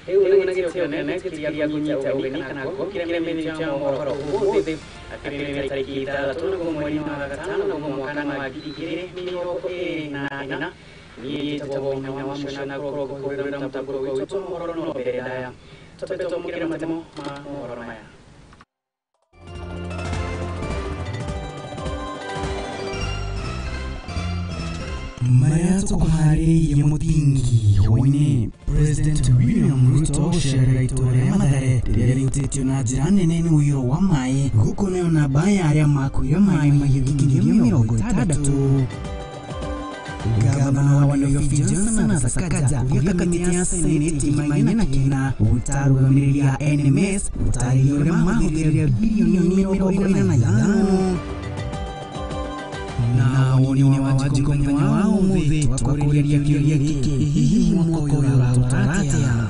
Ewe nagire okirane nekiria kunyita ugeni kana ko kiremeni cyangwa horo ubude akiremeni tarikita tuno ko mwezi wa gatano no mwaka wa 2024 ni tabo na wamshana ko ko ram tabo ko to horo no bedaya to mukira matemo ma horo maya Maya Tokuhari Yamutingi Wine President William Ruto Sheraitore Madare Delitio na jirani nene uyo wa mai Gukone na baya ya makuyo mai mayigigi mirongo itandatu Gavana wa Nairobi Johnson Sakaja yakakamitia seneti maina kina utarugamiri ya NMS utariore mahubiri bilioni mirongo ina na yano na woni wajikomnya wao muthi twakuria kiuria giki hihi mwako ya utaratia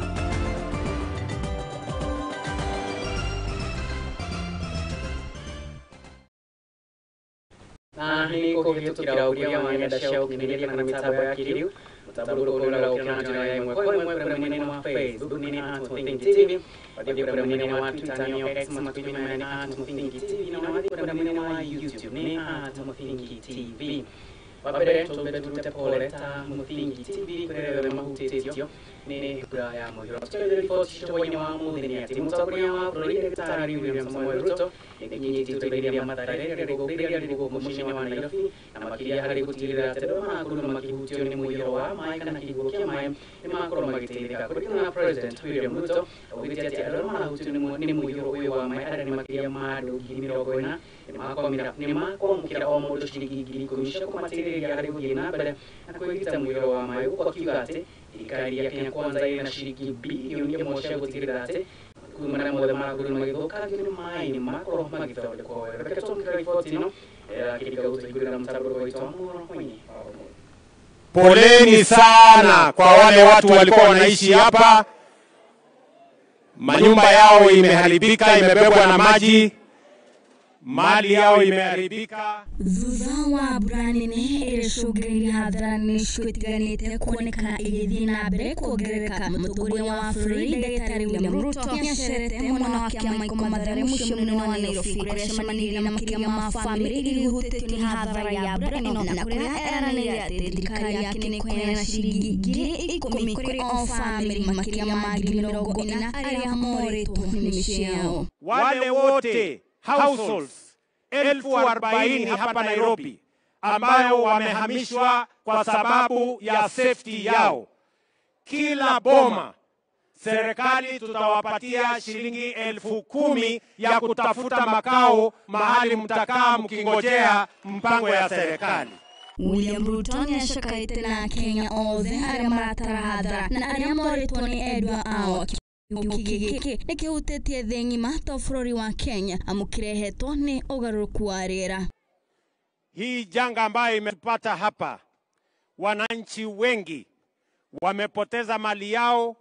ni ko kitukira uria mwanya shau kiniria kana mitabo ya kiriu mutaburo ko la ukina jira ya mwe mwenene wa Facebook ni Atmuthingi TV wadi mwenene wa Twitter ni X matumi ni Atmuthingi TV na wadi mwenene wa YouTube ni Atmuthingi TV wabere tobe tutapole ta Muthingi TV kwa mahutitio ni ya moyo tele report showini wa mudini ati mutaburia wa Daktari William Samoei Ruto ni tutuberia madare go mushini wa Nairobi na makiria hari kutirira tedoma kuna makihutio ni moyo wa mai kana kigokia mai ni makoro magitirika kwa President William Ruto ubiti ati aloma hutio ni moyo wa mai ari makiria madu gimirogoina ni makomira omodo shiriki kumisha kwa material ya hari kugina bale nakuita moyo wa mai kwa kigate ikari ya Kenya kwanza ina shiriki bilioni ya mosha kutirate kumana moda maguru magido kagini mai ni makoro magitole ko rekato mkrifotino akika utigura mtaburo ko itomo kwenye poleni sana kwa wale watu walikuwa wanaishi hapa, manyumba yao imeharibika, imebebwa na maji, mali yao imeharibika. Zuzawa buranine ereshogeri hadrani shkutiganite kuonekana igidina breko gereka mutuguri wa Daktari William Ruto yasherete mwanawake Michael Madare mushimuni wa Nairobi kuresha manili na mkiria mafamili ili huteti hadhara ya brano na kurea erani ya dedikari yake ni kwena shirigi gire ikomi kuri on family makiria magili mirongo ina aria moretu ni misheo wale wote households 40,000 hapa Nairobi ambayo wamehamishwa kwa sababu ya safety yao. Kila boma serikali tutawapatia shilingi 10,000 ya kutafuta makao mahali mtakaa mkingojea mpango ya serikali. William Ruto yashakaite na Kenya othe aria maratara hadhara na aria moretwo ni Edward Awa Ukigiki nikihutetie thengi mato flori wa Kenya amukirehetwo ni ugaruruku wa riera. Hii janga ambayo imepata hapa, wananchi wengi wamepoteza mali yao,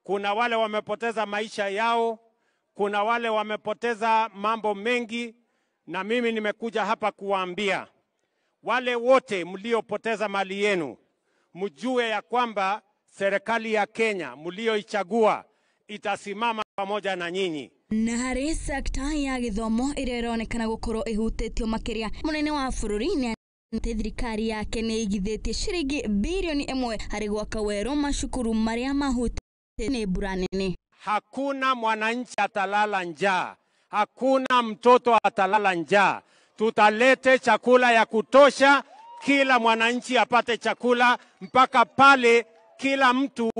kuna wale wamepoteza maisha yao, kuna wale wamepoteza mambo mengi, na mimi nimekuja hapa kuwaambia wale wote mliopoteza mali yenu, mjue ya kwamba serikali ya Kenya mlioichagua itasimama pamoja na nyinyi. Na hari sekta ya githomo ireronekana gukorwo ihutetio makiria munene wa bururi ni thirikari yake ni igithitie shiringi bilioni 1 hari gwaka werũ mashukuru maria mahutete ni mbura nene. Hakuna mwananchi atalala njaa, hakuna mtoto atalala njaa. Tutalete chakula ya kutosha, kila mwananchi apate chakula mpaka pale kila mtu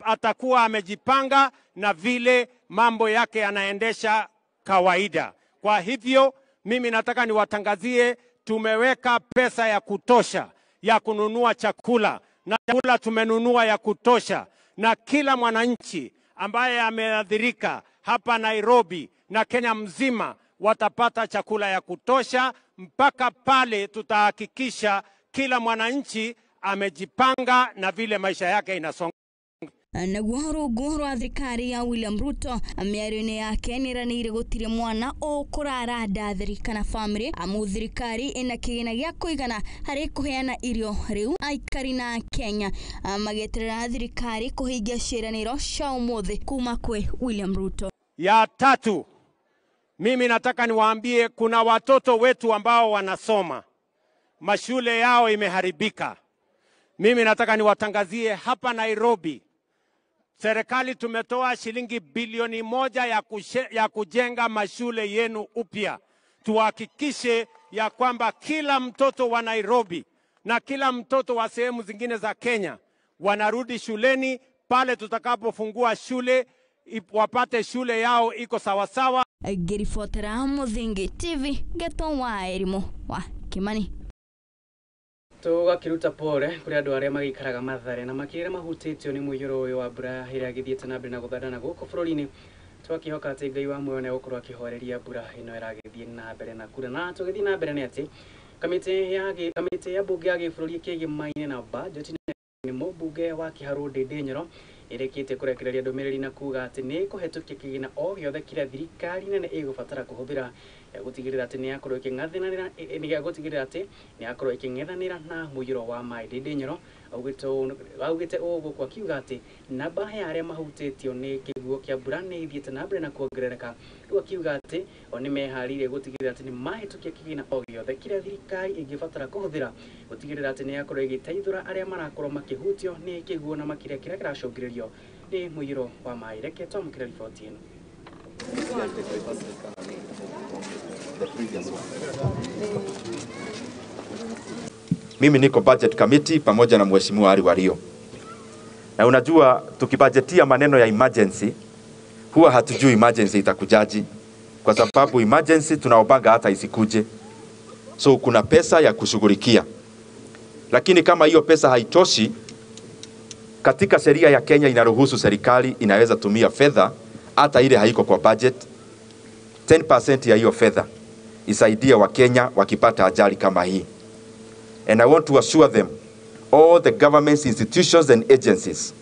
atakuwa amejipanga na vile mambo yake yanaendesha kawaida. Kwa hivyo mimi nataka niwatangazie tumeweka pesa ya kutosha ya kununua chakula, na chakula tumenunua ya kutosha, na kila mwananchi ambaye ameathirika hapa Nairobi na Kenya mzima watapata chakula ya kutosha mpaka pale tutahakikisha kila mwananchi amejipanga na vile maisha yake inasonga. na guhoro wa thirikari ya William Ruto mĩario-inĩ yake nĩranĩire gũtirĩ mwana ũkũrara ndathiri kana family amu thirikari ĩna kĩgĩna gĩa kũigana harĩ kũheana irio rĩu aikari na Kenya magĩeterera thirikari kũhingia ciĩranĩro cia ũmũthĩ kuma kwĩ William Ruto. Ya tatu, mimi nataka niwaambie kuna watoto wetu ambao wanasoma, mashule yao imeharibika. Mimi nataka niwatangazie hapa Nairobi, serikali tumetoa shilingi bilioni 1 ya kujenga mashule yenu upya. Tuhakikishe ya kwamba kila mtoto wa Nairobi na kila mtoto wa sehemu zingine za Kenya wanarudi shuleni pale tutakapofungua shule, wapate shule yao iko sawasawa. Ngĩribotera Mũthingi TV Geto wa Erimũ wa Kimani. Tugakiruta pole kuri andu aria magikaraga Mathare na makirira mahutitio ni muiyuro uyu wa mbura iria githiete na mbere na guthandana guku bururi-ini. Twakihoka ati Ngai wa muoyo ni gukorwo akihoreria mbura ino iragithie na mbere na kura na tugithie na mbere ni ati kamiti ya bunge ya gibururi kigimaine na budget ni mubunge wa Kiharu Ndindi Nyoro irekite kurekereria ndumiriri na kuga ati ni kuhetukia kigina o giothe kira thirikari nene igubatara kuhuthira gutigirira ati ni yakorwo iking'athanira ni gutigirira ati ni yakorwo iking'ethanira na muiyuro wa mai. Ndindi Nyoro augite uguo kwa kiuga ati namba ya aria mahutitio ni kiguo kia mbura ni ithiete na mbere na kuongerereka. Riu akiuga ati oni meharire gutigirira ati ni mahetukia kigina o giothe kira thirikari ingibatara kuhuthira gutigirira ati ni yakorwo igiteithura aria marakorwo makihutio ni kiguo na makiria kiria kiracungiririo ni muiyuro wa mai. Reke twamukire riboti ino. Mimi niko budget committee pamoja na mheshimiwa Ali Wario. Na unajua tukibudgetia maneno ya emergency huwa hatujui emergency itakujaji, kwa sababu emergency tunaopanga hata isikuje. So kuna pesa ya kushughulikia. Lakini kama hiyo pesa haitoshi, katika sheria ya Kenya inaruhusu serikali inaweza tumia fedha hata ile haiko kwa budget. 10% ya hiyo fedha isaidia wa Kenya wakipata ajali kama hii. And I want to assure them, all the government institutions and agencies,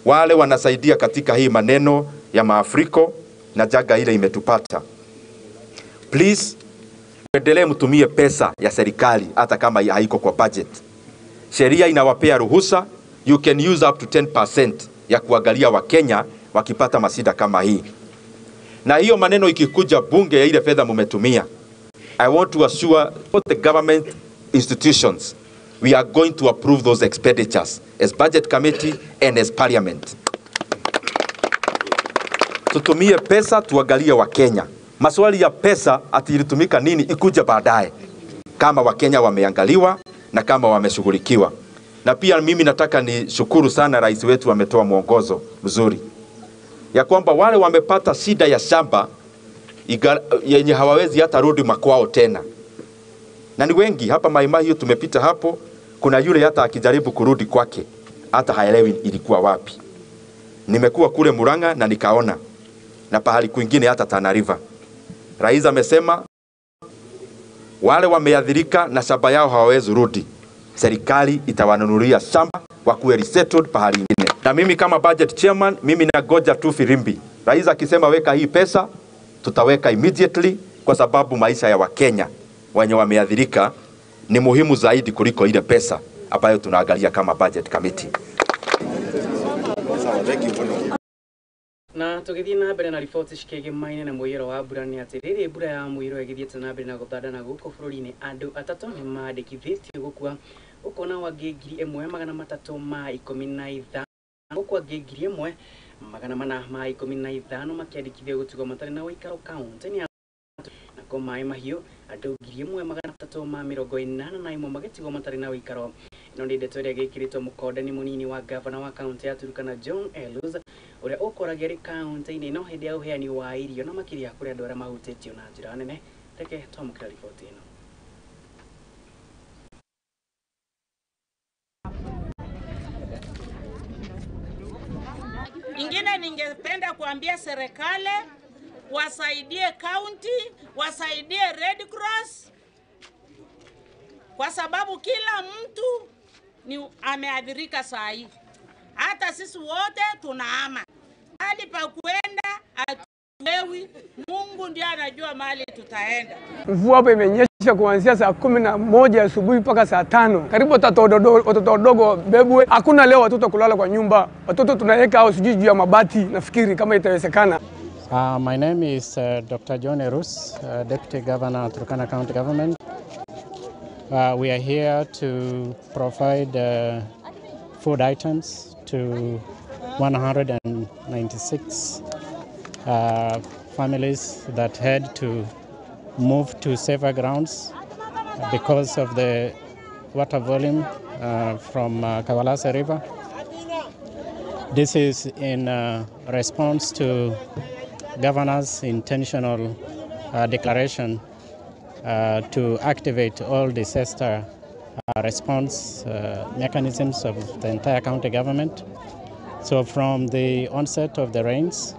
wale wanasaidia katika hii maneno ya maafriko na jaga ile imetupata, please endelee mtumie pesa ya serikali hata kama haiko kwa budget. Sheria inawapea ruhusa, you can use up to 10% ya kuangalia wa Kenya wakipata masida kama hii. Na hiyo maneno ikikuja bunge ya ile fedha mumetumia, I want to assure all the government institutions, we are going to approve those expenditures as budget committee and as parliament. Tutumie pesa tuangalie wa Kenya. Maswali ya pesa ati ilitumika nini ikuja baadaye, kama wa Kenya wameangaliwa na kama wameshughulikiwa. Na pia mimi nataka ni shukuru sana rais wetu ametoa mwongozo mzuri ya kwamba wale wamepata shida ya shamba yenye hawawezi hata rudi makwao tena. Na ni wengi hapa Mai Mahiu tumepita hapo, kuna yule hata akijaribu kurudi kwake hata haelewi ilikuwa wapi. Nimekuwa kule Murang'a na nikaona, na pahali kwingine hata Tana River. Rais amesema wale wameadhirika na shamba yao hawawezi rudi, serikali itawanunulia shamba wakuwe resettled pahali ingine. Na mimi kama budget chairman, mimi nagoja tu firimbi. Rais akisema weka hii pesa, tutaweka immediately, kwa sababu maisha ya Wakenya wenye wameadhirika ni muhimu zaidi kuliko ile pesa ambayo tunaangalia kama budget committee. Na tugithie na mbere na riboti cikigimaine na muiyuro wa mbura ni ati riri mbura ya muiyuro igithiete na mbere na guthandana guku bururi-ini, andu atatu ni mandikithitio gukua guku na wangi 1,315 guku wangi 1,415 makiandikithio gutigwo matari na uikaro kaunti-ini na ko Mai Mahiu andu 1,381 magetigwo matari na uikaro. Ino ndi ndeto iria gikiritwo mukodani munini wa gavana wa kaunti ya Turkana John Eluz uria ukoragia ri kaunti-ini ino hindi ya uheani wa irio na makiria kuri andu aria mahutitio na njira nene. Reke twamukira riboti ino. Ingine ningependa kuambia serikali wasaidie county, wasaidie Red Cross, kwa sababu kila mtu ni ameadhirika saa hii. hata sisi wote tunahama. Hadi pa kuenda atuelewi, Mungu ndiye anajua mahali tutaenda. Mvua hapa imenyesha kuanzia saa 11 asubuhi mpaka saa 5. Karibu watoto wadogo bebwe. Hakuna leo watoto kulala kwa nyumba. Watoto tunaweka au sijui juu ya mabati, nafikiri kama itawezekana. My name is Dr. John Erus, Deputy Governor of Turkana County Government. We are here to provide food items to 196 families that had to move to safer grounds because of the water volume from Kawalase River. This is in response to Governor's intentional declaration to activate all disaster response mechanisms of the entire county government. So from the onset of the rains,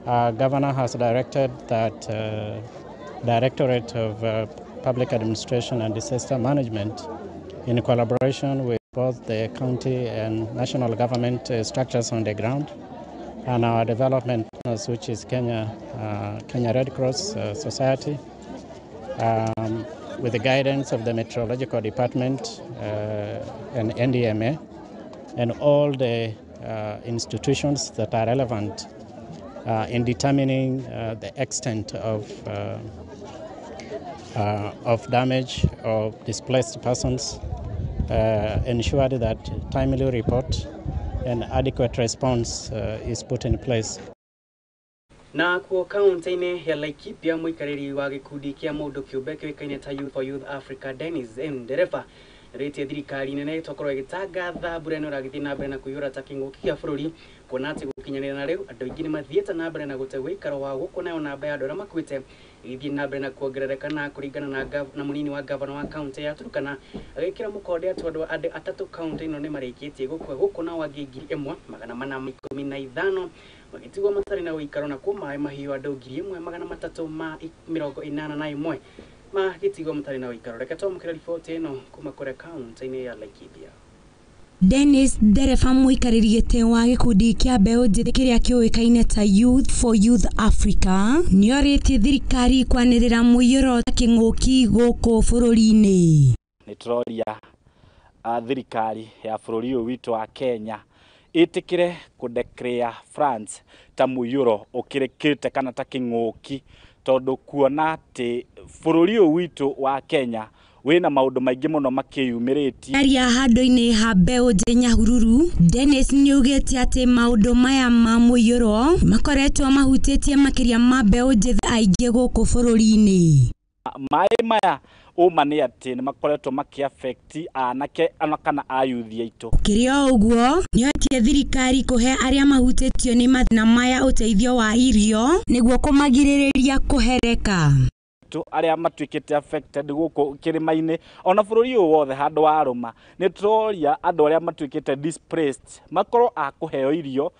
Governor has directed that Directorate of Public Administration and Disaster Management, in collaboration with both the county and national government structures on the ground, and our development partners, which is Kenya Red Cross Society, with the guidance of the Meteorological Department and NDMA, and all the institutions that are relevant in determining the extent of damage or displaced persons, ensured that timely report and adequate response is put in place. Na kwa kaunti ya Laikipia, mwikariri wa gikundi kia mundu kiumbe kĩoĩkaine ta Youth for Youth Africa, Dennis M. Ndereba rĩtie thirikari nene ĩtokorwo ĩgĩtangatha mbura ĩno ĩragĩthiĩ na mbere na kũiyũra ta kĩng'ũki gĩa bũrũri, kuona atĩ gũkinyanĩra na rĩu andũ aingĩ nĩ mathiĩte na mbere na gũte wĩikaro wa gũkũ, nayo namba ya andũ arĩa makuĩte ĩgĩthiĩ na mbere na kuongerereka, na kũringana na mũnini wa gavana wa kaunti ya Turkana agĩkĩra mũkonde atĩ andũ atatũ kaunti ĩno nĩ marĩkĩtie gũkua gũkũ, nao angĩ 1,415 magĩtigwo matarĩ na wĩikaro, na kuo maĩ mahiũ andũ 1,381 magĩtigwo matarĩ na wĩikaro. Reke twamũkĩre riboti ĩno kuma kũrĩa kaunti-inĩ ya Laikipia. Dennis Ndereba, mũikarĩri gĩtĩ wa gĩkundi kĩa mbeũ njĩthĩ kĩrĩa kĩoĩkaine ta Youth for Youth Africa, nĩorĩtie thirikari kwanĩrĩra mũiyũro ta kĩng'ũki gũkũ bũrũri-inĩ. Nĩ tũroria thirikari ya bũrũri ũyũ witũ wa Kenya ĩtĩkĩre kũdeclare France ta mũiyũro ũkĩrĩkĩte kana ta kĩng'ũki, tondũ kuona atĩ bũrũri ũyũ witũ wa Kenya wĩna maũndũ maingĩ mũno makĩyumĩrĩtie. Aria handũ-inĩ ha mbeũ njĩthĩ Nyahururu, Dennis nĩaugĩte atĩ maũndũ maya ma mũiyũro makoretwo mahutĩtie makĩria ma mbeũ njĩthĩ aingĩ gũkũ bũrũri-inĩ. Maĩ maya uma nĩ atĩ nĩ makoretwo makĩ-affect anake kana ayuthi aitũ. Kĩrĩ ũguo, nĩotie thirikari kũhe arĩa mahutĩtio nĩ mathĩna maya ũteithio wa irio nĩguo kũmagirĩrĩria kũhereka. Arĩa matuĩkĩte affected gũkũ kĩrĩma-inĩ ona bũrũri ũyũ wothe handũ wa rũma, nĩ tũroria andũ arĩa matuĩkĩte displaced makorwo a kũheo irio,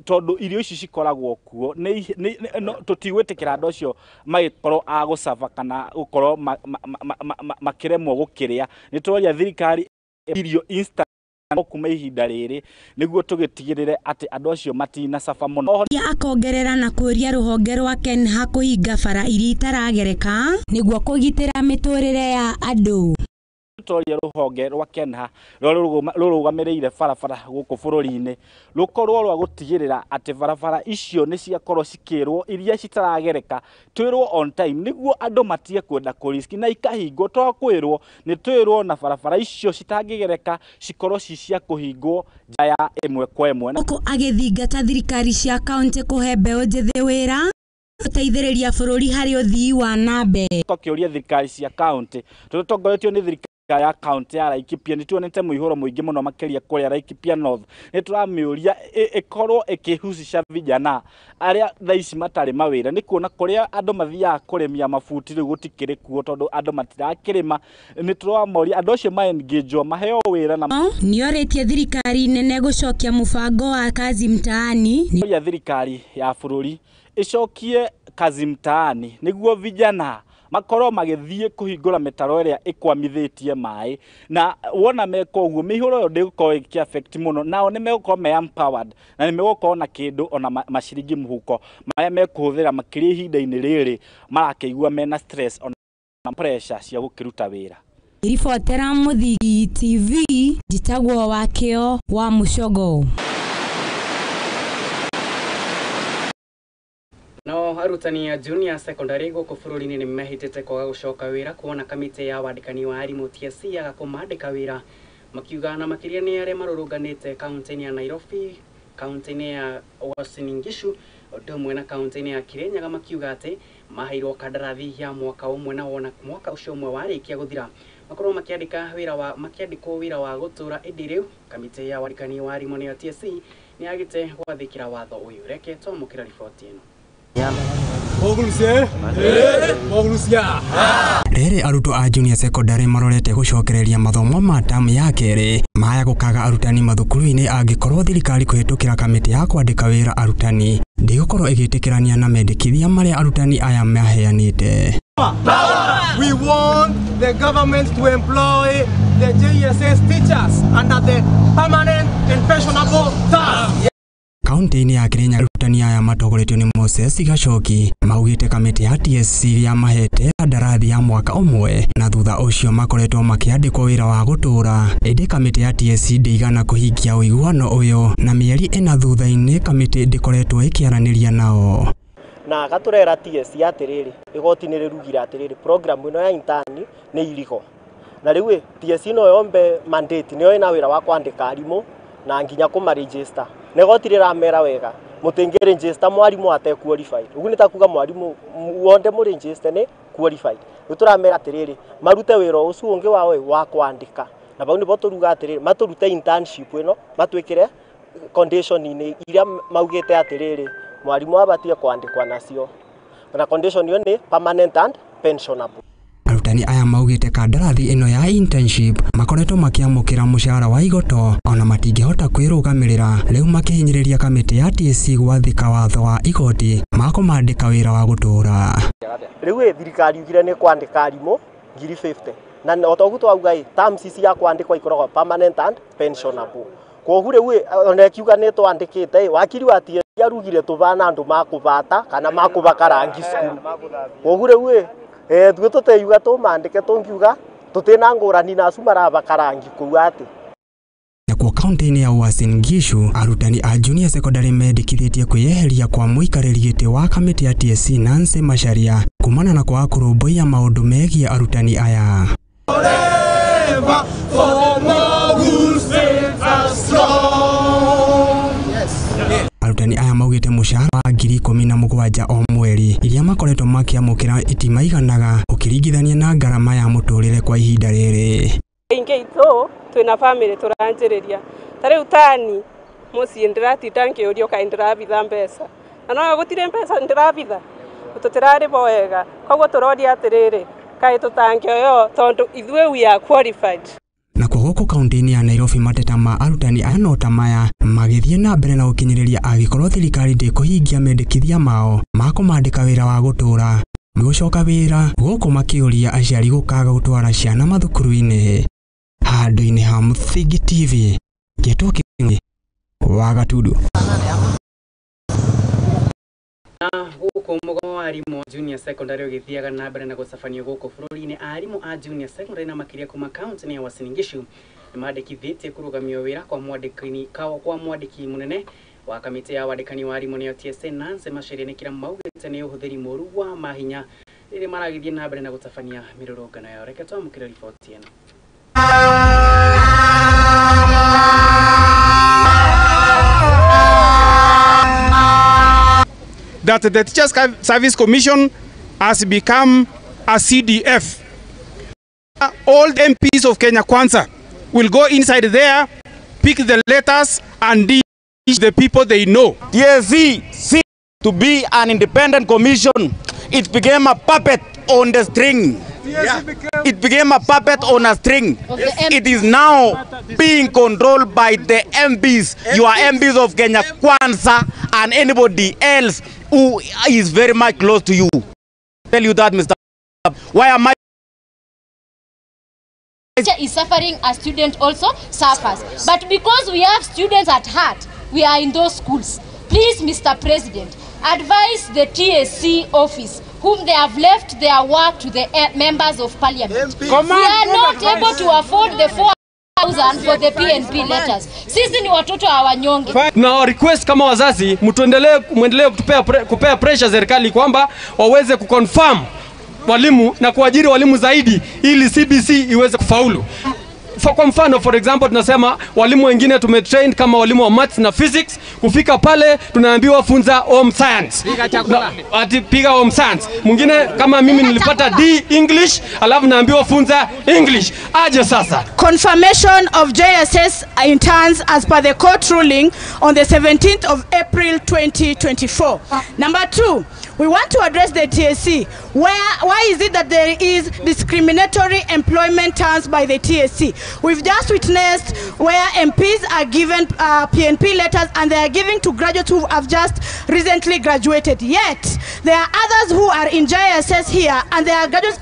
tondũ irio ici cikoragwo kuo tũtigwĩtĩkĩra andũ acio magĩkorwo a gũcaba kana gũkorwo makĩremwo gũkĩrĩa. Nĩ tũroria thirikari irio instant kuma ihinda rĩrĩ nĩguo tũgĩtigĩrĩre atĩ andũ acio matinacaba mũno. Akongerera na kũria rũhonge rwa KENHA kũhinga bara iria itaragereka nĩguo kũgitĩra mĩtũrĩre ya andũ. Tũroria rũhonge rwa KENHA rũrũgamĩrĩire barabara gũkũ bũrũri-inĩ rũkorwo rwa gũtigĩrĩra atĩ barabara icio nĩ ciakorwo cikĩrwo iria citaragereka twĩrwo on time, nĩguo andũ matige kwenda kũriski na ikahingwo. Twakwĩrwo nĩ twĩrwo na barabara icio citangĩgereka cikorwo ci cia kũhingwo nja ya ĩmwe kwa ĩmwe. Gũkũ agĩthingata thirikari cia kaunti kũhe mbeũ njĩthĩ wĩra gũteithĩrĩria bũrũri harĩ ũthii wa na mbere. Tũkĩũria thirikari cia kaunti tũtongoretio nĩ thirikari ya kaunti ya Laikipia, nĩ tuonete mũihũro mũingĩ mũno makĩria kũrĩa Laikipia North. Nĩ tũramĩũria ĩkorwo ĩkĩhusisha vijana arĩa thaa ici matarĩ mawĩra, nĩ kuona kũrĩa andũ mathiaga kũrĩmia mabuti rĩu gũtikĩrĩ kuo tondũ andũ matirakĩrĩma. Nĩ tũramoria andũ acio ma-engage maheo wĩra. Na nĩorĩtie thirikari nene gũcokia mũbango wa kazi mtaani. Nĩoria thirikari ya bũrũri ĩcokie kazi mtaani nĩguo vijana makorwo magithie kuhingura mitaro iria ikwamithitie mai na wona meko uguo mihuro yo ndigukorwo iki affect muno nao ni megukorwo me empowered na ni megukorwo na kindu ona maciringi muhuko maria mekuhuthira makiri ihinda-ini riri marakeigua mena stress ona pressure cia gukiruta wira. Ribotera Muthigi TV Njitagwo Wakio wa Mucogo. No arutani ya junior secondary gũkũ bũrũri-inĩ nĩ mahĩtĩte kwaga gũcoka wĩra kuona kamĩtĩ ya wandĩkani wa arimũ TSC yaga kũmandĩka wĩra, makiuga na makĩria nĩ arĩa marũrũnganĩte kaunti-inĩ ya Nairobi, kaunti-inĩ ya Uasin Gishu, ũndũ ũmwe na kaunti-inĩ ya Kirinyaga, makiuga atĩ maheirwo kandarathi ya mwaka ũmwe na wona mwaka ũcio ũmwe warĩkia gũthira makorwo makĩandĩkwo wĩra wa gũtũra. Ĩndĩ rĩu kamĩtĩ ya wandĩkani wa arimũ nĩyo TSC nĩ yagĩte gwathĩkĩra watho ũyũ. Reke twamũkĩra riboti ĩno. Rĩrĩ arutwo a junior secondary marorete gũcokereria mathomo ma tamu ya kerĩ maya gũkaga arutani mathukuru-inĩ angĩkorwo thirikari kũhetũkĩra kamĩtĩ ya kwandĩka wĩra arutani ndĩgũkorwo ĩgĩtĩkĩrania na mendekithia marĩa arutani aya maheanĩte. We want the government to employ the JSS teachers under the permanent and pensionable term. Kaunti-inĩ ya Kirinyaga arutani aya matogoretio nĩ Moses Gachoki maugĩte kamĩtĩ ya TSC yamahete kandarathi ya mwaka ũmwe na thutha ũcio makoretwo makĩandĩkwo wĩra wa gũtũra. Ĩndĩ kamĩtĩ ya TSC ndĩigana kũhingia ũiguano ũyũ na mĩeri ĩna thutha-inĩ kamĩtĩ ndĩkoretwo ĩkĩaranĩria nao. Na gaturera TSC atiriri igoti-inĩ rĩrugire atiriri program ĩno ya intern nĩ irigo na rĩu TSC no yombe mandate nĩyo ĩna wĩra wa kwandĩka arimũ na nginya kũmaregister na igoti rĩramera wega mũtingĩ register mwarimũ ate qualified. Ũguo nĩ ta kuga mwarimũ wonde mu register nĩ qualified. Tũramera atiriri marute wĩra ũcio ũngĩ wa kwandĩka na bau nĩbo tũruga atiriri maturute internship ĩno matwĩkire condition-inĩ iria maugĩte atiriri mwarimũ abatie kwandĩkwa nacio na condition yo nĩ permanent and pensionable. Arutani aya maugĩte kandarathi ĩno ya internship makoretwo makĩamũkĩra mũcara wa igoto ona matingĩhota kwĩrũgamĩrĩra, rĩu makĩhinyĩrĩria kamĩtĩ ya TSC gwathĩka watho wa igoti makũmandĩka wĩra wa gũtũra. Rĩu thirikari yugire nĩ kwandĩka arimũ 50 na otoguo twauga terms cia kwandĩkwa ikoragwo permanent and pensionable. Koguo rĩu ona kiuga nĩ twandĩkĩte wakiri wa TSC arugire tũbana andũ makũbata kana makũbaka rangi cukuru. Koguo rĩu thuĩ tũteyuga tũmandĩke tũngiuga tũtĩna ngũrani na acu marabaka rangi kũu atĩ. Nakuo kaunti-inĩ ya Uasin Gishu arutani a junior secondary mendekithĩtie kwĩyeheria kwa mũikarĩri gĩtĩ wa kamĩtĩ ya TSC Nancy Macharia kumana na kwaga kũrũmbũiya maũndũ megiĩ arutani aya. Arutani aya maugĩte mũcara wa 17,000 o mweri iria makoretwo makĩamũkĩra itimaiganaga ũkĩringithania na ngarama ya mũtũrĩre kwa ihinda rĩrĩ. Inge itũ twĩna family tũranjĩrĩria tarĩu tani mũciĩ ndĩratinda ngĩũrio kaĩ ndĩrabitha mbeca na no gũtirĩ mbeca ndĩrabitha tũtirarĩbo wega, koguo tũroria atĩrĩrĩ kaĩ tũtangĩoyo tondũ ithuĩ we are qualified. Na kwa gũkũ kaunti-inĩ ya Nairobi mateta ma arutani aya no ta maya magĩthiĩ na mbere na gũkinyĩrĩria angĩkorwo thirikari ndĩkũhingia mendekithia mao makũmandĩka wĩra wa gũtũra gũcoka wĩra gũkũ makĩũria aciari gũkaga gũtwara ciana mathukuru-inĩ. Handũ-inĩ ha Muthigi TV Gĩtwo Kĩng'ĩ wa Gatundu. Gũkũ mũgomo wa arimũ junior secondary ũgĩthiaga na mbere na gũcabanio gũkũ bũrũri-inĩ, arimũ a junior secondary na makĩria kuma kaunti-inĩ ya Uasin Gishu nĩ mandĩkithĩtie kũrũgamio wĩra kwa mwandĩki mũnene wa kamĩtĩ ya wandĩkani wa arimũ nĩyo TSC Nancy Macharia nĩ kĩrĩa maugĩte nĩ ũhũthĩri mũru wa mahinya rĩrĩa maragĩthiĩ na mbere na gũtabania mĩrũrũngano yao. Reke twamũkĩre riboti ĩno. That the Teachers Service Commission has become a CDF. All the MPs of Kenya Kwanza will go inside there, pick the letters and teach the people they know. TSC seemed to be an independent commission. It became a puppet on the string. Yeah. It became a puppet on a string. It is now being controlled by the MPs. You are MPs of Kenya Kwanza and anybody else who is very much close to you. Tell you that, Mr. Why am I? Is suffering, a student also suffers. But because we have students at heart, we are in those schools. Please, Mr. President, advise the TSC office, whom they have left their work to the members of parliament. We are not able to afford the 4,000 for the PNP letters. Sisi ni watoto wa wanyonge. Na request kama wazazi, muendelee kupea pressure serikali kwamba waweze kuconfirm walimu na kuajiri walimu zaidi ili CBC iweze kufaulu. Kwa mfano, for example, tunasema walimu wengine tumetrain kama walimu wa maths na physics, kufika pale tunaambiwa funza home science. Piga home science. Mwingine kama mimi nilipata D English, alafu naambiwa funza English. Aje sasa. Confirmation of JSS interns as per the court ruling on the 17th of April 2024. Number 2, we want to address the TSC. Why is it that there is discriminatory employment terms by the TSC? We've just witnessed where MPs are given PNP letters and they are giving to graduates who have just recently graduated. Yet, there are others who are in JSS here and they are graduates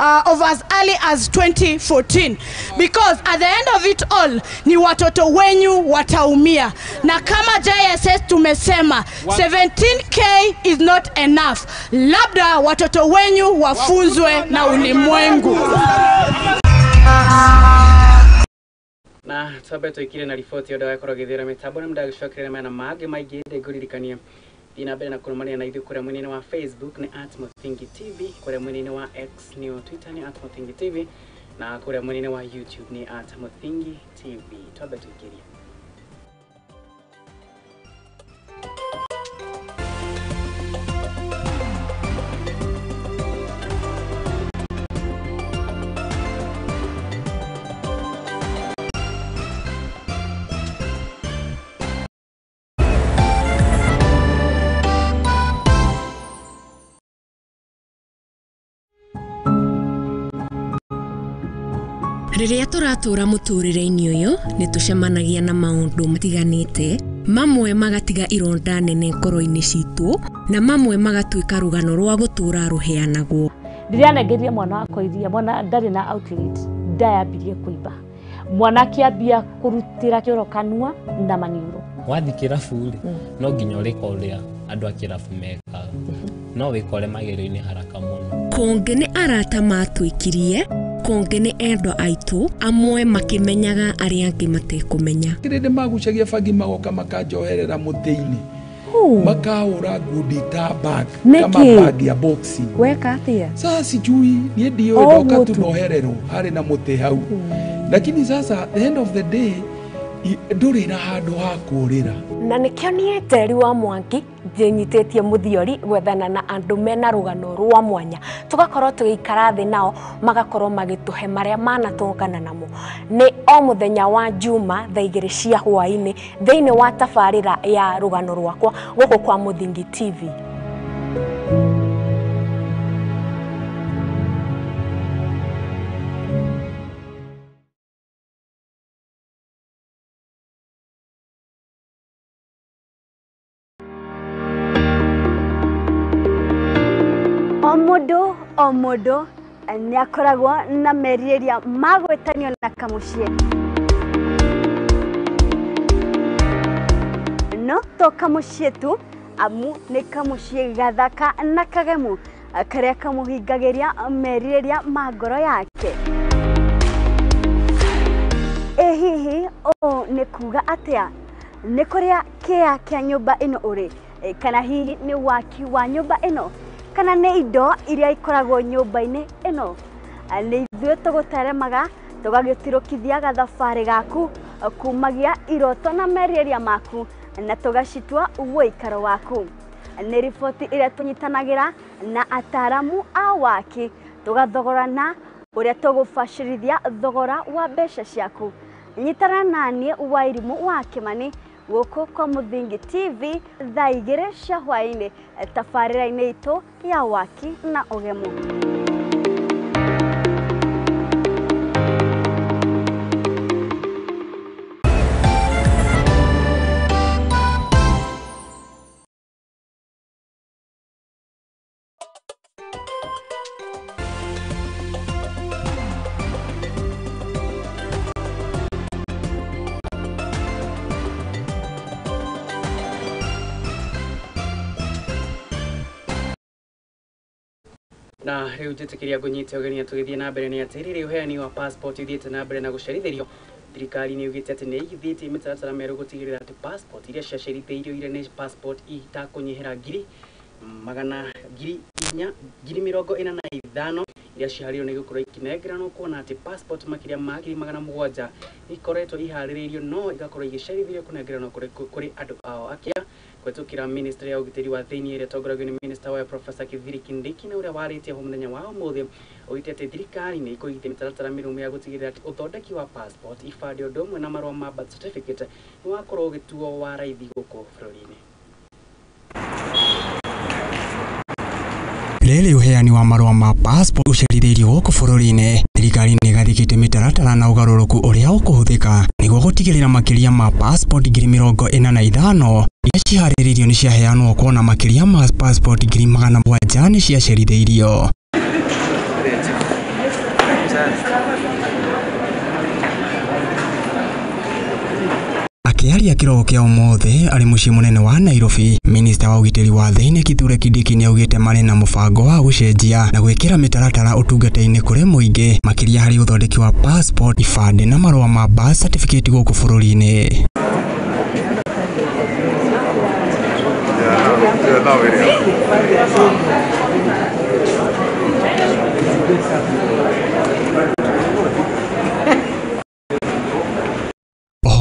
of as early as 2014. Because at the end of it all, ni watoto wenyu wataumia. Na kama JSS tumesema, 17K is not enough. Labda watoto wenyu wafunzwe na ulimwengu. Na sabe to ikire na ripoti yoda yakora githira mitambo na mdagishokere na mage maigende guririkania dina bere na kurumania na ithu kure munene wa Facebook ni @muthingi TV, kure munene wa X ni wa Twitter ni @muthingi TV, na kure munene wa YouTube ni @muthingi TV. Sabe to ikire Riria turatura muturire-ini uyu nitucemanagia na maundu matiganite, mamwe magatiga ironda nene ngoro-ini citu na mamwe magatuika rugano rwa gutura ruheanagwo. Ndirianegeria mwana wako iria, mwana ndari na outlet, ndayambirie kuiba, mwana kiambia kurutira kioro kanua na maniuro. Wathi kirabu no nginya urika uria andu a kirabu meka, no wikore magero-ini haraka muno. Konge ni arata matwikirie, konge ni endo aitu, amwe makimenyaga aria angi matekumenya. Kirinde magucagia bangi magoka makanjoherera muti-ini, makahura ngundi ta bag kama bag ya boxing. Weka atia sasa sijui nie ndio ndoka tunoherero hari na muti hau, lakini sasa the end of the day nduri na handu ha kurira. Na nikio nie teri wa Mwangi njinyitetie muthiori gwethana na andu mena rugano rwa mwanya, tugakorwo tugiikara thi nao magakorwo magituhe maria manatongana namo. Ni o muthenya wa Juma thaa 2 cia hwaini thiini wa tabarira ya rugano rwakwa guku kwa Muthingi TV. Omodo ni akoragwo na meriria magwetanio na kamucie. No to kamucie tu, amu ni kamucie gathaka na kagemu karia kamuhingagiria meriria magoro yake. Hihi o ni kuga atia ni kuria kia kia nyumba ino uri, kana hihi ni waki wa nyumba ino, kana ne indo iria ikoragwo nyumba-ini ino. Ni ithuĩ tũgũteremaga tũgagĩtirũkithia gathabarĩ gaku kumagia iroto na meriria maku na tũgacitua ũikaro waku. Nĩ riboti ĩrĩa tũnyitanagĩra na ataramu a waki, tũgathogorana ũrĩa tũgũbacĩrithia thogora wa mbeca ciaku. Nyitana naniĩ Wairimu wa Kimani gũkũ kwa Muthingi TV thaa 2 cia hwaĩ-inĩ tabarĩra-inĩ itũ ya waki na ũgemu. na riu njitikiria ngunyite ugeni tugithie na mbere ni atiriri uheani wa passport ithiete na mbere na gucerithirio thirikari ni ugite ati ni igithitie mitaratara meru gutigirira ati passport iria ciacerithĩirio ire ni passport itakunyihira ngiri mirongo ina na ithano iria ciharĩirio nĩ gũkorwo ikinengeranwo kuona atĩ passport makiria ma ngiri 700 ikoretwo iharĩrĩirio no igakorwo igĩcerithĩrio kũnengeranwo kũrĩ andũ ao akia kwetukira ministry ya ugitĩri wa thĩinĩ ĩrĩa tongoragio nĩ minister wa Professor Kithure Kindiki na ũrĩa warĩtie ho mũthenya wa ũmũthĩ oigĩte atĩ thirikari nĩ ĩkũigithia mĩtaratara mĩrũmu ya gũtigĩrĩra atĩ ũthondeki wa passport ibandĩ ũndũ ũmwe na marũa ma birth certificate nĩ wakorwo ũgĩtuo wa raithi gũkũ bũrũri-inĩ. Rĩrĩ uheani wa marũa ma passport ũcerithĩirio gũkũ bũrũri-inĩ, thirikari nĩ ĩgathĩkĩte mĩtaratara na ũgarũrũku ũrĩa ũkũhũthĩka nĩguo gũtigĩrĩra makĩria ma passport 45,000 iria ciharĩrĩirio nĩ ciaheanwo kuona makĩria ma passport 700,000 nĩ ciacerithĩirio. Akiaria kiroko kia ũmũthĩ arĩ mũciĩ mũnene wa Nairobi, minista wa ugitĩri wa thĩinĩ Kithure Kindiki nĩ augĩte marĩ na mũbango wa gũcenjia na gwĩkĩra mĩtaratara ũtungata-inĩ kũrĩ mũingĩ makĩria harĩ ũthondeki wa passport, ibandĩ na marũa ma birth certificate gũkũ bũrũri-inĩ.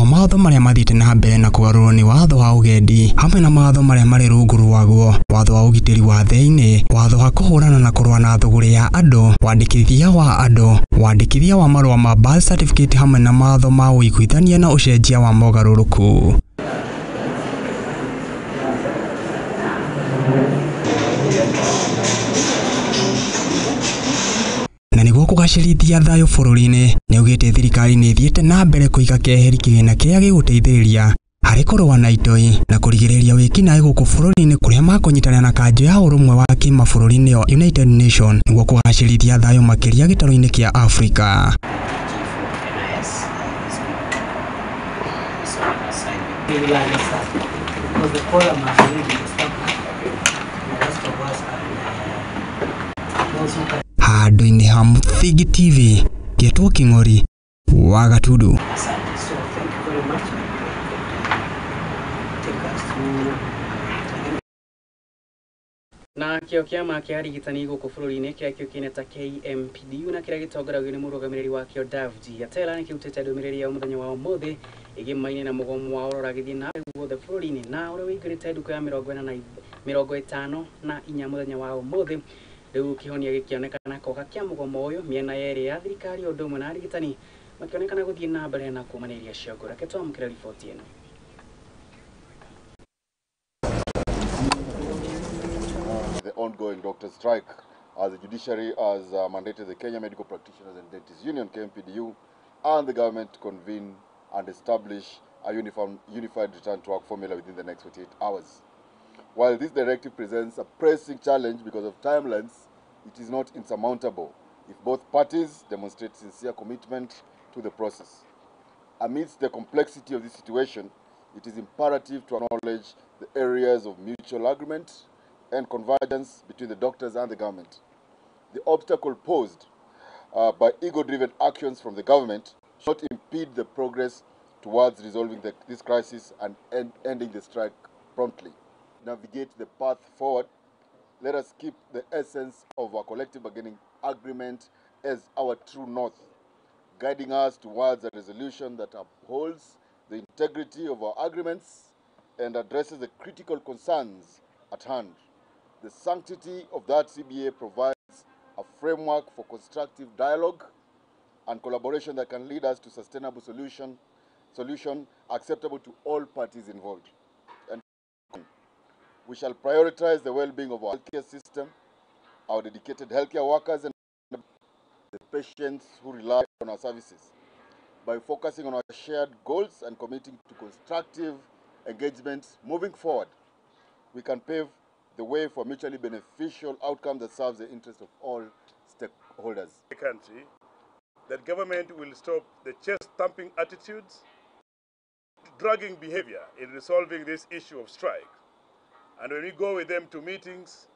Mawatho marĩa mathiĩte na mbere na kũgarũrwo nĩ watho wa ũgendi hamwe na mawatho marĩa marĩ rungu rwaguo, watho wa ũgitĩri wa thĩinĩ, watho wa kũhũrana na kũrũa na thũgũrĩ ya andũ, wandĩkithia wa andũ, wandĩkithia wa marũa ma birth certificate hamwe na mawatho ma ũiguithania na ũcenjia wa mogarũrũku. Na nĩguo kũgacĩrithia thayũ bũrũri-inĩ, nĩ augĩte thirikari nĩ ĩthiĩte na mbere kũiga keheri kĩgĩna kĩrĩa gĩgũteithĩrĩria harĩ kũrũa na itoi na kũrigĩrĩria wĩkinaĩ gũkũ bũrũri-inĩ kũrĩa makũnyitanĩra na kanjũ ya ũrũmwe wa kĩmabũrũri nĩyo United Nation nĩguo kũgacĩrithia thayũ makĩria gĩtarũ-inĩ kĩa Afrika. Handũ-inĩ ha Muthingi TV, Getwo King'ori wa Gatundu. Na kĩo kĩama kĩa arigitani gũkũ bũrũri-inĩ kĩrĩa kĩũĩkaine ta KMPDU na kĩrĩa gĩtongoragio nĩ mũrũgamĩrĩri wakĩo Davji Atela nĩ kĩrutĩte ndũmĩrĩri ya mũthenya wa ũmũthĩ ĩgĩmaine na mũgomo wa ũroragithie na guothe bũrũri-inĩ na ũrĩa wĩingĩrĩte nduka ya 54 mũthenya wa ũmũthĩ. Rĩu kĩhonia gĩkĩonekana koga kĩa mũgomo ũyũ mĩena yerĩ ya thirikari ũndũ ũmwe na arigitani makĩonekana gũthiĩ na mbere na kuumanĩrĩria ciongo. Reke twamũkĩre riboti ĩno. The ongoing doctor strike as the judiciary has mandated the Kenya Medical Practitioners and Dentists Union KMPDU and the government to convene and establish a unified return to work formula within the next 48 hours. While this directive presents a pressing challenge because of timelines, it is not insurmountable if both parties demonstrate sincere commitment to the process. Amidst the complexity of this situation, it is imperative to acknowledge the areas of mutual agreement and convergence between the doctors and the government. The obstacle posed by ego-driven actions from the government should not impede the progress towards resolving this crisis and ending the strike promptly. Navigate the path forward, let us keep the essence of our collective bargaining agreement as our true north, guiding us towards a resolution that upholds the integrity of our agreements and addresses the critical concerns at hand. The sanctity of that CBA provides a framework for constructive dialogue and collaboration that can lead us to sustainable solution acceptable to all parties involved. And we shall prioritize the well-being of our healthcare system, our dedicated healthcare workers, and the patients who rely on our services. By focusing on our shared goals and committing to constructive engagement moving forward, we can pave the way for mutually beneficial outcome that serves the interest of all stakeholders. The country, that government will stop the chest-thumping attitudes, dragging behavior in resolving this issue of strike. And when we go with them to meetings,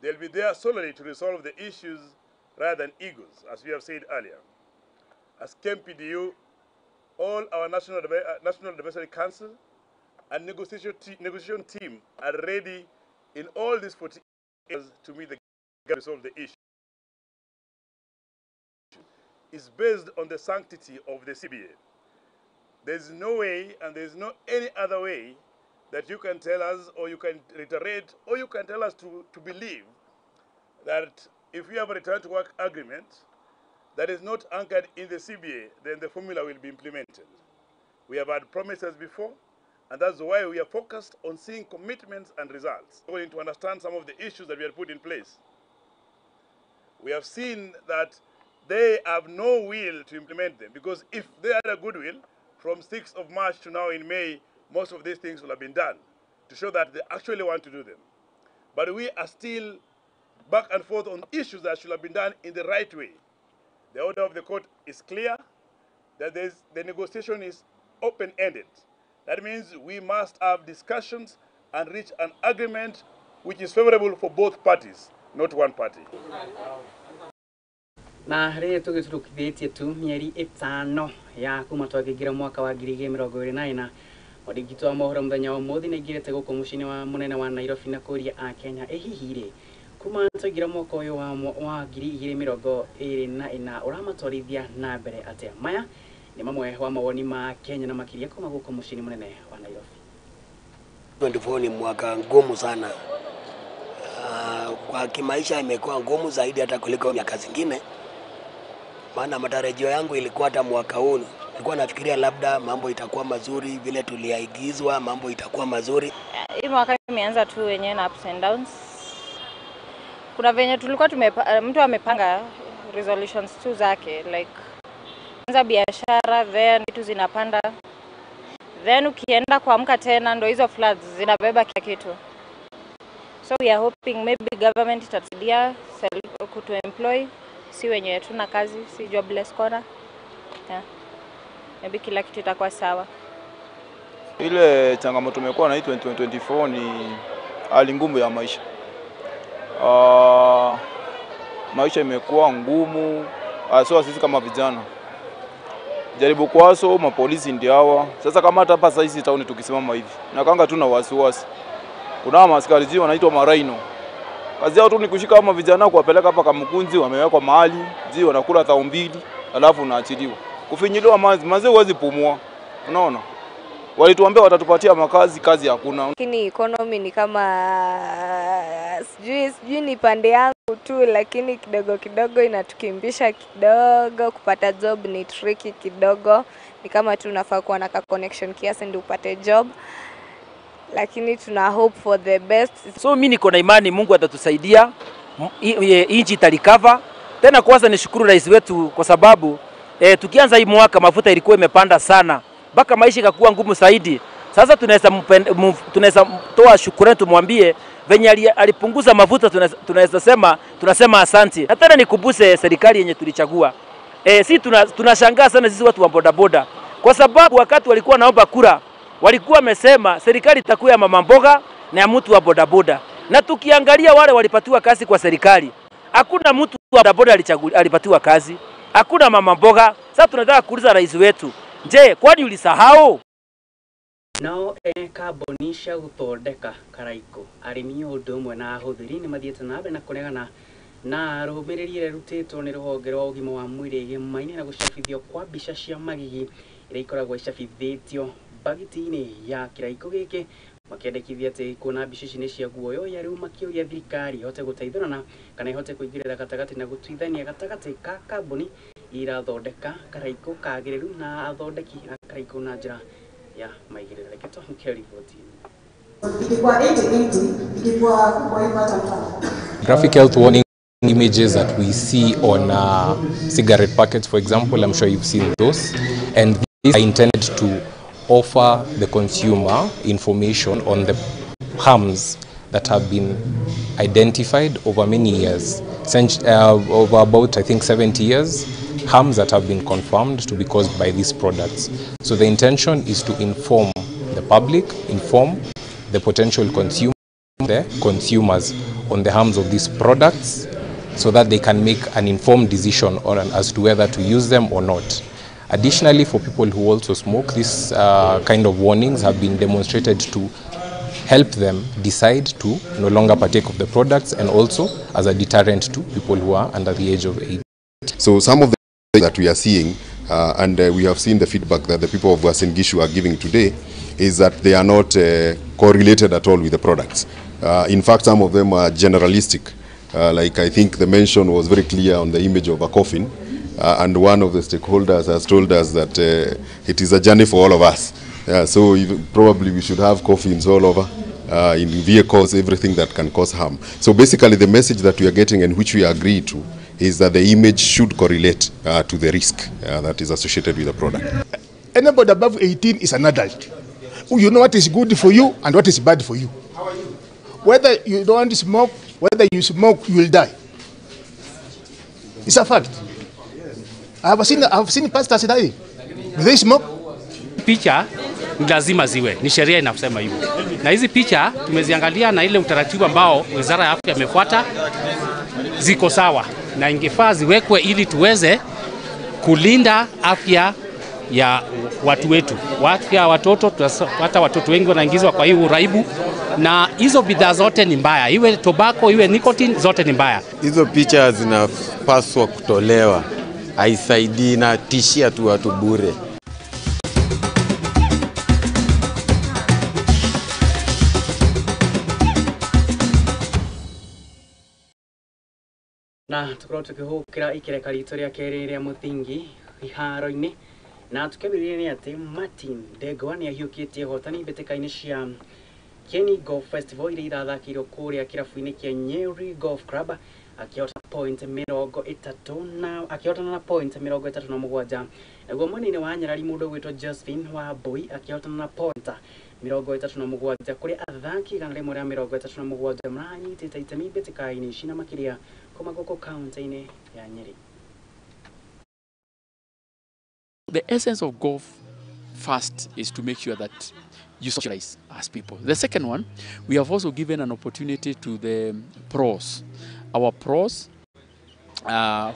They'll be there solely to resolve the issues rather than egos, as we have said earlier. As KMPDU, all our National Advisory Council and negotiation team are ready in all these 40 areas to meet the resolve the issue. Is based on the sanctity of the CBA. There's no way, and there's no any other way that you can tell us, or you can reiterate, or you can tell us to believe that if we have a return to work agreement that is not anchored in the CBA, then the formula will be implemented. We have had promises before, and that's why we are focused on seeing commitments and results. We're going to understand some of the issues that we have put in place. We have seen that they have no will to implement them, because if they had a goodwill, from 6th of March to now in May, most of these things will have been done to show that they actually want to do them. But we are still back and forth on issues that should have been done in the right way. The order of the court is clear, that the negotiation is open-ended. That means we must have discussions and reach an agreement which is favorable for both parties, not one party. Na rĩrĩa tũgĩturukithĩtie tu mĩeri 5 ya kuma twagĩingĩra mwaka wa 2024 mũndĩgitũ wa mohoro mũthenya wa ũmũthĩ nĩaingĩrĩte gũkũ mũciĩ wa mũnene wa Nairobi na kũria a Kenya hihi rĩ kuma twaingĩra mwaka ũyũ wa 2024 ũramatwarithia na mbere atĩa. Maya nĩ mamwe wa mawoni ma Kenya na makĩria kuma gũkũ mũciĩ mũnene wa Nairobi. 24 ni mwaka ngumu sana. Kwa kimaisha imekuwa ngumu zaidi hata kuliko miaka zingine. Maana matarajio yangu ilikuwa hata mwaka huu nilikuwa nafikiria labda mambo itakuwa mazuri, vile tuliaigizwa mambo itakuwa mazuri. Hii mwaka imeanza tu wenyewe na ups and downs. Kuna venye tulikuwa mtu amepanga resolutions tu zake, like kwanza biashara, then vitu zinapanda, then ukienda kuamka tena ndo hizo floods zinabeba kila kitu. So we are hoping maybe government itatusaidia kutu employ, si wenye tuna kazi, si jobless corner. Yeah. Maybe kila kitu itakuwa sawa. Ile changamoto tumekuwa na hii 2024 ni hali ngumu ya maisha. Maisha imekuwa ngumu, hasa sisi kama vijana. Jaribu kwaso mapolisi ndio hawa. Sasa kama hata hapa sasa town tukisimama hivi, na kanga tuna wasiwasi. Kuna maaskari jii wanaitwa maraino. Kazi yao tu ni kushika kama vijana kuwapeleka hapa Kamukunzi, wamewekwa mahali, jii wanakula 2,000, alafu unaachiliwa. Kufinyiliwa mazi huwezi pumua. Unaona? Walituambia watatupatia makazi, kazi hakuna. Lakini economy ni kama sijui ni pande yangu tu, lakini kidogo kidogo inatukimbisha kidogo. Kupata job ni tricky kidogo. Ni kama tu unafaa kuwa na connection kiasi ndio upate job. Lakini tuna hope for the best. So mimi niko na imani Mungu atatusaidia, inchi itarecover. Tena kwanza nishukuru rais wetu kwa sababu tukianza hii mwaka mafuta ilikuwa imepanda sana. Baka maisha ikakuwa ngumu zaidi. Sasa tunaweza toa shukrani tumwambie venye alipunguza mafuta, tunasema asante. Na tena nikubuse serikali yenye tulichagua. Si tunashangaa sana sisi watu wa bodaboda. Kwa sababu wakati walikuwa naomba kura, walikuwa wamesema serikali itakuwa ya mama mboga na ya mtu wa bodaboda. Na tukiangalia wale walipatiwa kazi kwa serikali, hakuna mtu wa bodaboda alipatiwa kazi, hakuna mama mboga. Sasa tunataka kuuliza rais wetu, je, kwani ulisahau? Nao kabonisha guthondeka karaiko arimi undu umwe na ahuthiri ni mathiete na mbere na kunegana na ruhumiriri rutitwo ni ruhonge rwa ugima wa mwiri gimaine na gucabithio kwa mbica cia magigi iria ikoragwo icabithitio bagiti-ini ya kiraiko giki makendekithia ati kuona mbica ici ni cia guoyo ya riu makiuria thirikari ihote guteithurana kana ihote kuingirira gatagati na gutuithania gatagati ka kambuni irathondeka karaiko kagiriru na athondeki a karaiko na njira ya maigirira. Keto mkeri voti graphic health warning images that we see on cigarette packets, for example, I'm sure you've seen those, and these are intended to offer the consumer information on the harms that have been identified over many years, over about I think 70 years, harms that have been confirmed to be caused by these products. So the intention is to inform the public, inform the potential consumer the consumers on the harms of these products so that they can make an informed decision as to whether to use them or not. Additionally, for people who also smoke, this kind of warnings have been demonstrated to help them decide to no longer partake of the products, and also as a deterrent to people who are under the age of 18. So some of the things that we are seeing, and we have seen the feedback that the people of Uasin Gishu are giving today, is that they are not correlated at all with the products. In fact, some of them are generalistic. Like I think the mention was very clear on the image of a coffin, and one of the stakeholders has told us that it is a journey for all of us. So probably we should have coffins all over, in vehicles, everything that can cause harm. So basically the message that we are getting and which we agree to is that the image should correlate to the risk that is associated with the product. Anybody above 18 is an adult. You know what is good for you and what is bad for you. Whether you don't smoke, whether you smoke, you will die. It's a fact. I have seen pastors die. Do they smoke? Picha ni lazima ziwe, ni sheria inasema hivyo. Na hizi picha tumeziangalia na ile utaratibu ambao Wizara ya Afya imefuata ziko sawa, na ingefaa ziwekwe ili tuweze kulinda afya ya watu wetu. Afya watoto, hata watoto wengi wanaingizwa kwa hii uraibu, na hizo bidhaa zote ni mbaya. Iwe tobacco, iwe nicotine, zote ni mbaya. Hizo picha zinapaswa kutolewa. Haisaidii, na tishia tu watu bure. Na tukorwo tukihukira ikireka ritũ rĩa kerĩ rĩa mũthingi iharo-inĩ, na tukĩambĩrĩria nĩ atĩ Martin Ndegwa nĩ ahiũkĩtie hotani mbĩtĩka-inĩ cia Kieni Golf Festival iria irathakĩirwo kũrĩa kĩrabu-inĩ kĩa Nyeri Golf Club, akĩhota point 30 na akĩhotana na point 37. Naguo mwena-inĩ wa Nyarari mũndũ gwĩtwo Josephine Wambui akĩhotana na point 37 kũrĩ athaki igana rĩmwe rĩa 37 maranyitĩte itemi mbĩtĩka-inĩ ici na makĩria kuma gũkũ kaunti-inĩ ya Nyeri. The essence of golf first is to make sure that you socialize as people. The second one, we have also given an opportunity to the pros, our pros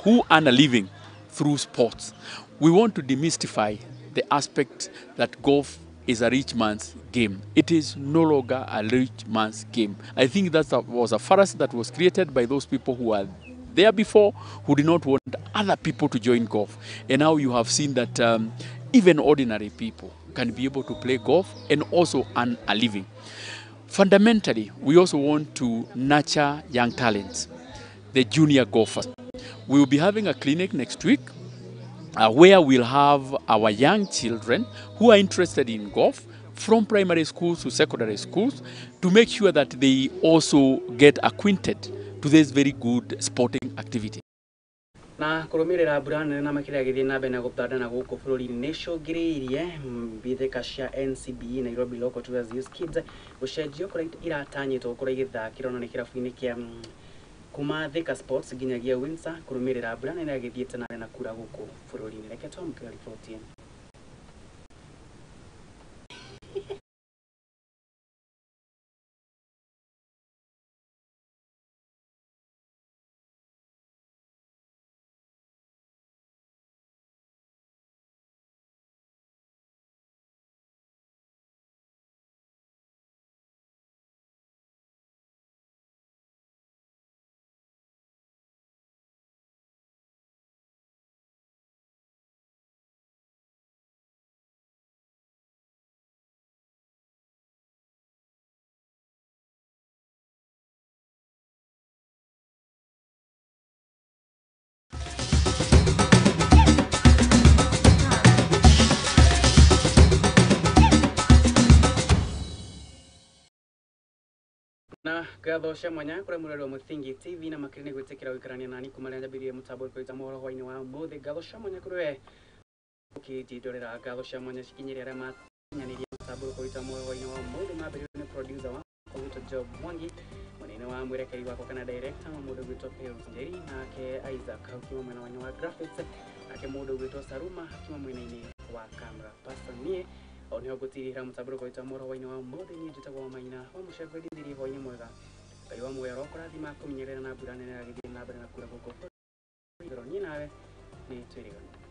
who earn a living through sports. We want to demystify the aspect that golf is a rich man's game. It is no longer a rich man's game. I think that was a fallacy that was created by those people who were there before, who did not want other people to join golf. And now you have seen that even ordinary people can be able to play golf and also earn a living. Fundamentally, we also want to nurture young talents, the junior golfers. We will be having a clinic next week where we'll have our young children who are interested in golf from primary schools to secondary schools to make sure that they also get acquainted to this very good sporting activity. Na kurumirira mbura nene na makĩria gĩthiĩ na mbere na gũtandana gũkũ bũrũri-inĩ nĩ icũngĩrĩirie mbĩtĩka cia NCBE Nairobi Local Tours Youth Kids gũcenjio kũrĩa iratanyĩtwo kũrĩa igĩthakĩrwo na nĩ kĩrabu-inĩ kĩa kuma Thika Sports nginyagia Windsor. Kurumirira mbura nene agĩthiĩte na mbere na kura gũkũ bũrũri-inĩ. Reke twamũkĩre riboti ĩno. Na gatho cia mwanya kũrĩa mũrero wa Mũthingi TV na makĩria nĩ gwĩtĩkĩra gũikarania nani kuma rĩrĩa njambĩrĩirie mũtambo kũruta mohoro hwainĩ wa ũmũthĩ. Gatho cia mwanya kũrĩ we ũkĩndorera. Gatho cia mwanya cikinyĩria arĩa makinyanĩria mũtambo kũruta mohoro hwainĩ wa ũmũthĩ. Mambĩrĩirio nĩ producer wa Kũgũtwo Job Mwangi, mwena-inĩ wa mwerekeri wako kana director wa mũndũ gwĩtwo Pius Njeri, nake Isaac hakiuma mwena wanyu wa graphics, nake mũndũ gwĩtwo Saruma hakiuma mwena-inĩ wa camera. Pastor niĩ niho gutirira mutabũrũko witũ mũhoro-inĩ wa mũthĩ niĩ njĩtagwo Maina wa mũcegũ ndĩrĩ hwainĩ mwega Ngai wa muoyo ũkũrathima kũmenyerera na mbura nene yagĩthiĩ na mbere na kura gũkũ bũrũri niĩ nawe nĩ twĩrĩgana